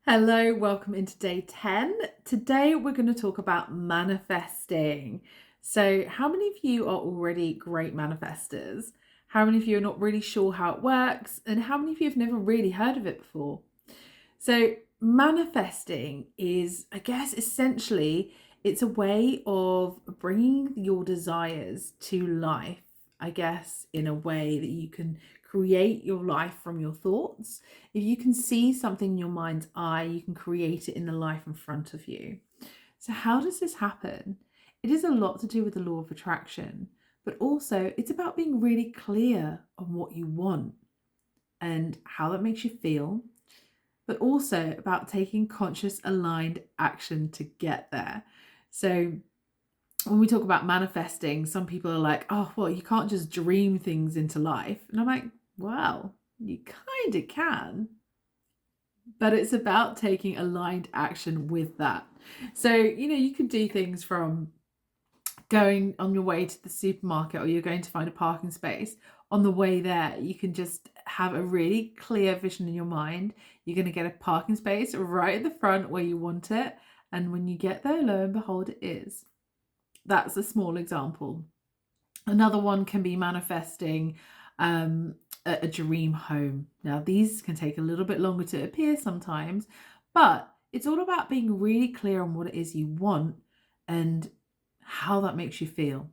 Hello, welcome into day 10. Today we're going to talk about manifesting. So, how many of you are already great manifestors? How many of you are not really sure how it works? And how many of you have never really heard of it before? So, manifesting is, I guess, essentially, it's a way of bringing your desires to life, I guess, in a way that you can create your life from your thoughts. If you can see something in your mind's eye, you can create it in the life in front of you. So, how does this happen? It is a lot to do with the law of attraction, but also it's about being really clear on what you want and how that makes you feel, but also about taking conscious, aligned action to get there. So, when we talk about manifesting, some people are like, oh, well, you can't just dream things into life. And I'm like, well, you kind of can, but it's about taking aligned action with that. So, you can do things from going on your way to the supermarket, or you're going to find a parking space. On the way there, you can just have a really clear vision in your mind. You're going to get a parking space right at the front where you want it. And when you get there, lo and behold, it is. That's a small example. Another one can be manifesting a dream home. Now, these can take a little bit longer to appear sometimes, but it's all about being really clear on what it is you want and how that makes you feel.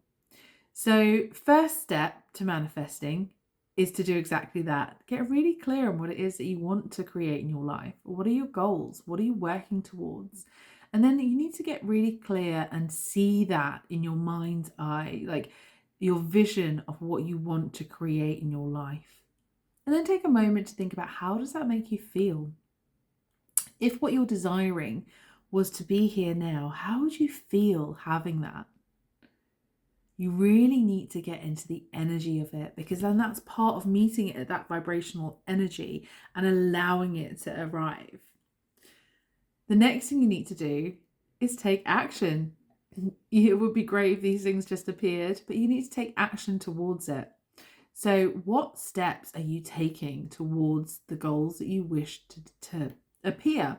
So, first step to manifesting is to do exactly that. Get really clear on what it is that you want to create in your life. What are your goals? What are you working towards? And then you need to get really clear and see that in your mind's eye, like your vision of what you want to create in your life. And then take a moment to think about, how does that make you feel? If what you're desiring was to be here now, how would you feel having that? You really need to get into the energy of it, because then that's part of meeting it at that vibrational energy and allowing it to arrive. The next thing you need to do is take action. It would be great if these things just appeared, but you need to take action towards it. So, what steps are you taking towards the goals that you wish to appear?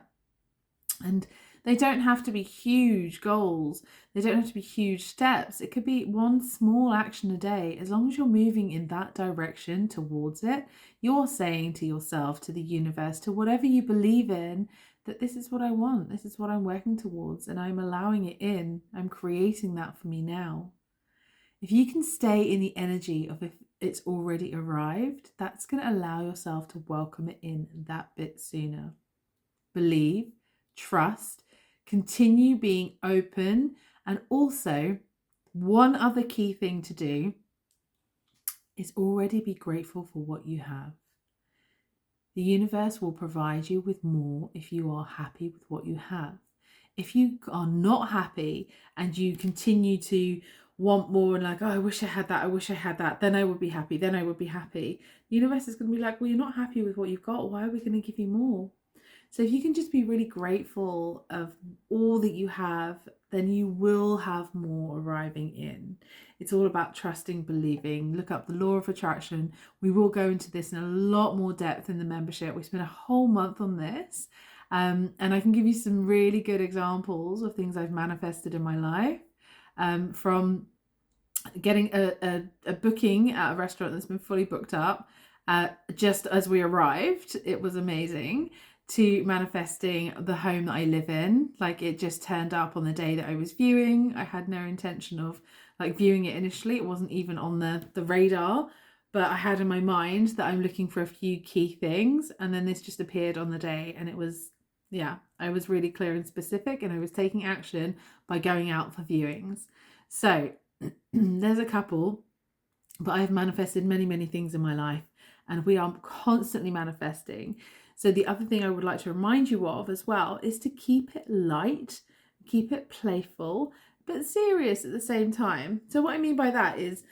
And they don't have to be huge goals. They don't have to be huge steps. It could be one small action a day. As long as you're moving in that direction towards it, you're saying to yourself, to the universe, to whatever you believe in, that this is what I want. This is what I'm working towards, and I'm allowing it in. I'm creating that for me now. If you can stay in the energy of if it's already arrived, that's going to allow yourself to welcome it in that bit sooner. Believe, trust, continue being open. And also, one other key thing to do is already be grateful for what you have. The universe will provide you with more if you are happy with what you have. If you are not happy and you continue to want more and like, oh, I wish I had that, I wish I had that, then I would be happy, then I would be happy. The universe is going to be like, well, you're not happy with what you've got. Why are we going to give you more? So if you can just be really grateful of all that you have, then you will have more arriving in. It's all about trusting, believing. Look up the law of attraction. We will go into this in a lot more depth in the membership. We spent a whole month on this. And I can give you some really good examples of things I've manifested in my life, from getting a booking at a restaurant that's been fully booked up just as we arrived. It was amazing. To manifesting the home that I live in. Like, it just turned up on the day that I was viewing. I had no intention of like viewing it initially. It wasn't even on the radar, but I had in my mind that I'm looking for a few key things, and then this just appeared on the day, and it was, yeah, I was really clear and specific, and I was taking action by going out for viewings. So there's a couple, but I've manifested many, many things in my life, and we are constantly manifesting. So the other thing I would like to remind you of as well is to keep it light, keep it playful, but serious at the same time. So what I mean by that is,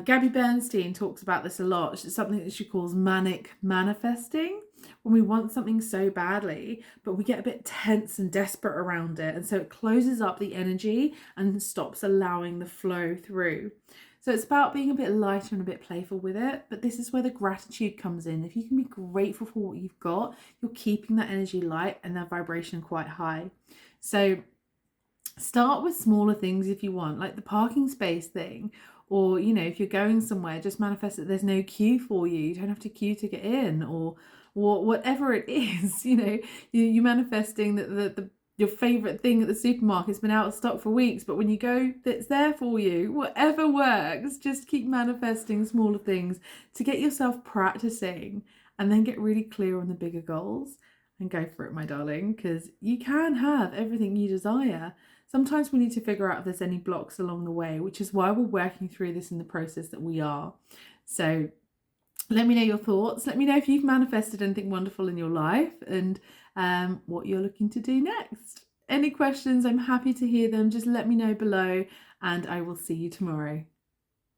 Gabby Bernstein talks about this a lot. It's something that she calls manic manifesting, when we want something so badly, but we get a bit tense and desperate around it. And so it closes up the energy and stops allowing the flow through. So it's about being a bit lighter and a bit playful with it. But this is where the gratitude comes in. If you can be grateful for what you've got, you're keeping that energy light and that vibration quite high. So start with smaller things if you want, like the parking space thing. Or, if you're going somewhere, just manifest that there's no queue for you. You don't have to queue to get in, or whatever it is. You manifesting that your favorite thing at the supermarket's been out of stock for weeks, but when you go, it's there for you. Whatever works, just keep manifesting smaller things to get yourself practicing, and then get really clear on the bigger goals and go for it, my darling, because you can have everything you desire. Sometimes we need to figure out if there's any blocks along the way, which is why we're working through this in the process that we are. So let me know your thoughts. Let me know if you've manifested anything wonderful in your life, and what you're looking to do next. Any questions, I'm happy to hear them. Just let me know below, and I will see you tomorrow.